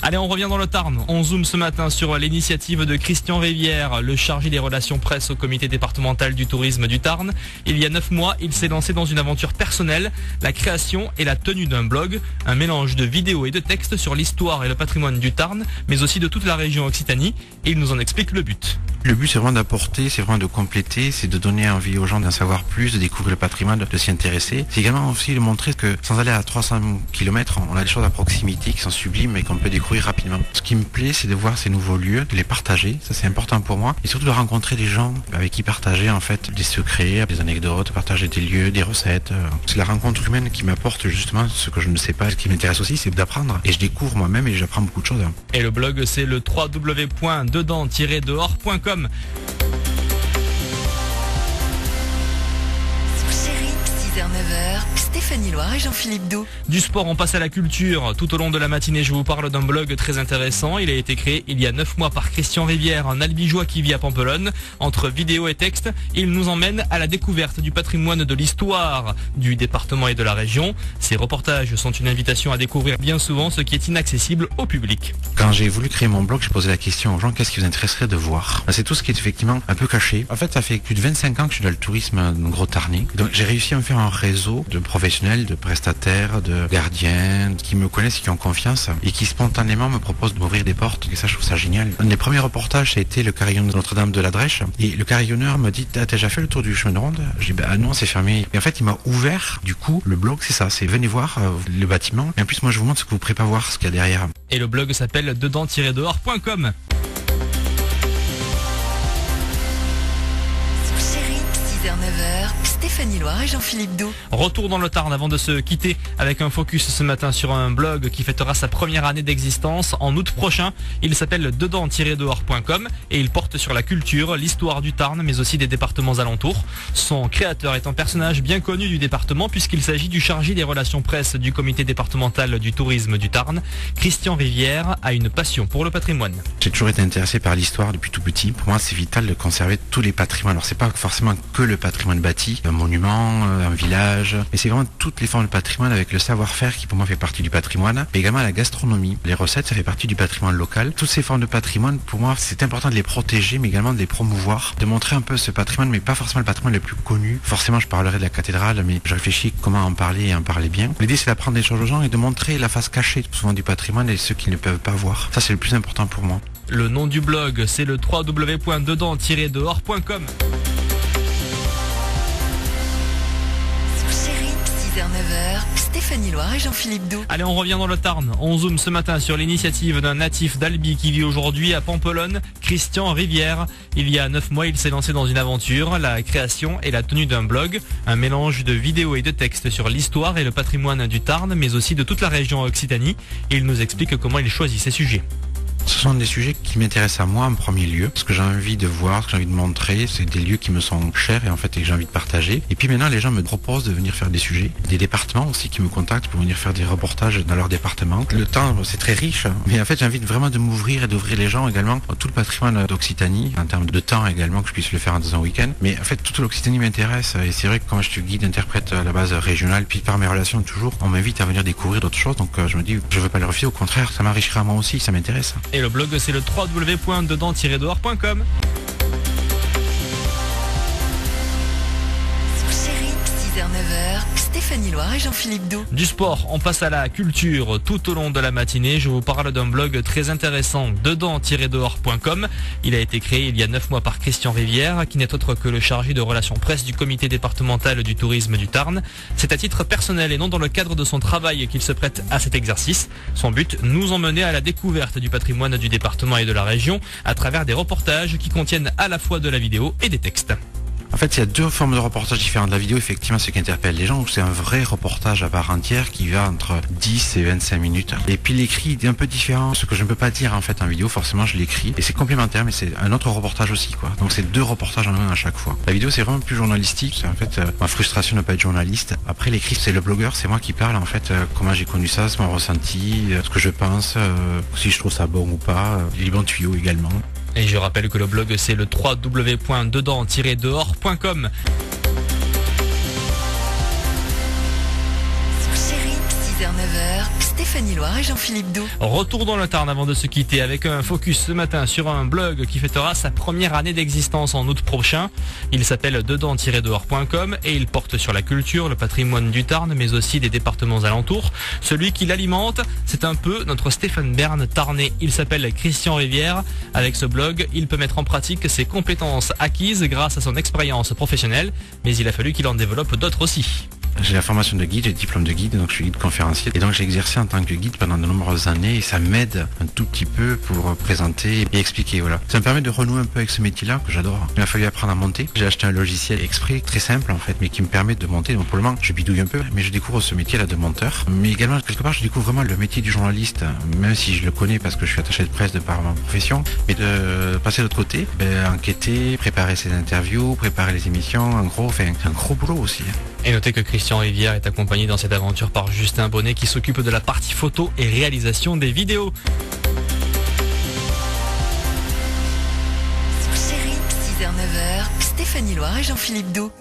Allez, on revient dans le Tarn. On zoome ce matin sur l'initiative de Christian Rivière, le chargé des relations presse au comité départemental du tourisme du Tarn. Il y a 9 mois, il s'est lancé dans une aventure personnelle, la création et la tenue d'un blog, un mélange de vidéos et de textes sur l'histoire et le patrimoine du Tarn, mais aussi de toute la région Occitanie, et il nous en explique le but. Le but, c'est vraiment d'apporter, c'est vraiment de compléter, c'est de donner envie aux gens d'en savoir plus, de découvrir le patrimoine, de s'y intéresser. C'est également aussi de montrer que sans aller à 300 km, on a des choses à proximité qui sont sublimes et qu'on peut découvrir rapidement. Ce qui me plaît, c'est de voir ces nouveaux lieux, de les partager, ça c'est important pour moi, et surtout de rencontrer des gens avec qui partager en fait des secrets, des anecdotes, partager des lieux, des recettes. C'est la rencontre humaine qui m'apporte justement ce que je ne sais pas. Ce qui m'intéresse aussi, c'est d'apprendre, et je découvre moi-même et j'apprends beaucoup de choses. Et le blog, c'est le www.dedans-dehors.com. Sur Chérie, 6h-9h, Stéphanie Loire et Jean-Philippe Doux. Du sport, on passe à la culture. Tout au long de la matinée, je vous parle d'un blog très intéressant. Il a été créé il y a 9 mois par Christian Rivière, un albigeois qui vit à Pampelonne. Entre vidéos et textes, il nous emmène à la découverte du patrimoine de l'histoire du département et de la région. Ces reportages sont une invitation à découvrir bien souvent ce qui est inaccessible au public. Quand j'ai voulu créer mon blog, j'ai posé la question aux gens, qu'est-ce qui vous intéresserait de voir? C'est tout ce qui est effectivement un peu caché. En fait, ça fait plus de 25 ans que je suis dans le tourisme gros tarnais. Donc j'ai réussi à me faire un réseau de professionnels, de prestataires, de gardiens qui me connaissent, qui ont confiance et qui spontanément me proposent d'ouvrir des portes. Et ça, je trouve ça génial. Un des premiers reportages, ça a été le carillon de Notre-Dame de la Drèche. Et le carillonneur me dit, t'as déjà fait le tour du chemin de ronde? J'ai dit, non, c'est fermé. Et en fait, il m'a ouvert, du coup, le blog, c'est ça, c'est venez voir le bâtiment. Et en plus, moi, je vous montre ce que vous ne pourrez pas voir, ce qu'il y a derrière. Et le blog s'appelle dedans-dehors.com. Sur Chérie, 6h-9h, Stéphanie Loire et Jean-Philippe Doux. Retour dans le Tarn avant de se quitter avec un focus ce matin sur un blog qui fêtera sa première année d'existence en août prochain. Il s'appelle dedans-dehors.com et il porte sur la culture, l'histoire du Tarn mais aussi des départements alentours. Son créateur est un personnage bien connu du département puisqu'il s'agit du chargé des relations presse du comité départemental du tourisme du Tarn. Christian Rivière a une passion pour le patrimoine. J'ai toujours été intéressé par l'histoire depuis tout petit. Pour moi, c'est vital de conserver tous les patrimoines. Alors, c'est pas forcément que le patrimoine bâti, un monument, un village, mais c'est vraiment toutes les formes de patrimoine avec le savoir-faire qui pour moi fait partie du patrimoine, mais également la gastronomie. Les recettes, ça fait partie du patrimoine local. Toutes ces formes de patrimoine, pour moi, c'est important de les protéger, mais également de les promouvoir, de montrer un peu ce patrimoine, mais pas forcément le patrimoine le plus connu. Forcément, je parlerai de la cathédrale, mais je réfléchis comment en parler et en parler bien. L'idée, c'est d'apprendre des choses aux gens et de montrer la face cachée, souvent du patrimoine et ceux qui ne peuvent pas voir. Ça, c'est le plus important pour moi. Le nom du blog, c'est le www.dedans-dehors.com. Sur Chérie, 6h-9h, Stéphanie Loire et Jean-Philippe Doux. Allez, on revient dans le Tarn. On zoome ce matin sur l'initiative d'un natif d'Albi qui vit aujourd'hui à Pampelonne, Christian Rivière. Il y a 9 mois, il s'est lancé dans une aventure, la création et la tenue d'un blog, un mélange de vidéos et de textes sur l'histoire et le patrimoine du Tarn, mais aussi de toute la région Occitanie. Et il nous explique comment il choisit ses sujets. Ce sont des sujets qui m'intéressent à moi en premier lieu. Ce que j'ai envie de voir, ce que j'ai envie de montrer, c'est des lieux qui me sont chers et en fait et que j'ai envie de partager. Et puis maintenant, les gens me proposent de venir faire des sujets. Des départements aussi qui me contactent pour venir faire des reportages dans leur département. Le temps, c'est très riche, mais en fait, j'ai envie vraiment de m'ouvrir et d'ouvrir les gens également à tout le patrimoine d'Occitanie, en termes de temps également, que je puisse le faire dans un week-end. Mais en fait, toute l'Occitanie m'intéresse et c'est vrai que quand je suis guide, interprète à la base régionale, puis par mes relations toujours, on m'invite à venir découvrir d'autres choses. Donc je me dis, je veux pas le refuser, au contraire, ça m'enrichira moi aussi, ça m'intéresse. Et le blog, c'est le www.dedans-dehors.com. Sur Chérie, 6h-9h, Stéphanie Loire et Jean-Philippe Doux. Du sport, on passe à la culture. Tout au long de la matinée, je vous parle d'un blog très intéressant, dedans-dehors.com. Il a été créé il y a 9 mois par Christian Rivière, qui n'est autre que le chargé de relations presse du comité départemental du tourisme du Tarn. C'est à titre personnel et non dans le cadre de son travail qu'il se prête à cet exercice. Son but, nous emmener à la découverte du patrimoine du département et de la région à travers des reportages qui contiennent à la fois de la vidéo et des textes. En fait, il y a deux formes de reportages différents. La vidéo, effectivement, ce qui interpelle les gens, c'est un vrai reportage à part entière qui va entre 10 et 25 minutes. Et puis l'écrit est un peu différent. Ce que je ne peux pas dire en fait en vidéo, forcément, je l'écris. Et c'est complémentaire, mais c'est un autre reportage aussi, quoi. Donc c'est 2 reportages en un à chaque fois. La vidéo, c'est vraiment plus journalistique. C'est en fait ma frustration de ne pas être journaliste. Après, l'écrit, c'est le blogueur, c'est moi qui parle en fait. Comment j'ai connu ça, mon ressenti, ce que je pense, si je trouve ça bon ou pas. Les bons tuyaux également. Et je rappelle que le blog, c'est le www.dedans-dehors.com. Sur Chérie, 6h-9h, Stéphanie Loire et Jean-Philippe Doux. Retour dans le Tarn avant de se quitter avec un focus ce matin sur un blog qui fêtera sa première année d'existence en août prochain. Il s'appelle dedans-dehors.com et il porte sur la culture, le patrimoine du Tarn mais aussi des départements alentours. Celui qui l'alimente, c'est un peu notre Stéphane Bern tarnais. Il s'appelle Christian Rivière. Avec ce blog, il peut mettre en pratique ses compétences acquises grâce à son expérience professionnelle, mais il a fallu qu'il en développe d'autres aussi. J'ai la formation de guide, j'ai le diplôme de guide, donc je suis guide conférencier. Et donc j'ai exercé en tant que guide pendant de nombreuses années et ça m'aide un tout petit peu pour présenter et expliquer. Voilà. Ça me permet de renouer un peu avec ce métier-là que j'adore. Il m'a fallu apprendre à monter. J'ai acheté un logiciel exprès, très simple en fait, mais qui me permet de monter. Donc pour le moment, je bidouille un peu, mais je découvre ce métier-là de monteur. Mais également, quelque part, je découvre vraiment le métier du journaliste, même si je le connais parce que je suis attaché de presse de par ma profession. Mais de passer de l'autre côté, enquêter, préparer ses interviews, préparer les émissions, en gros, un gros boulot aussi. Et notez que Christian Rivière est accompagné dans cette aventure par Justin Bonnet qui s'occupe de la partie photo et réalisation des vidéos. Sur Chérie, 6h-9h, Stéphanie Loire et Jean-Philippe Doux.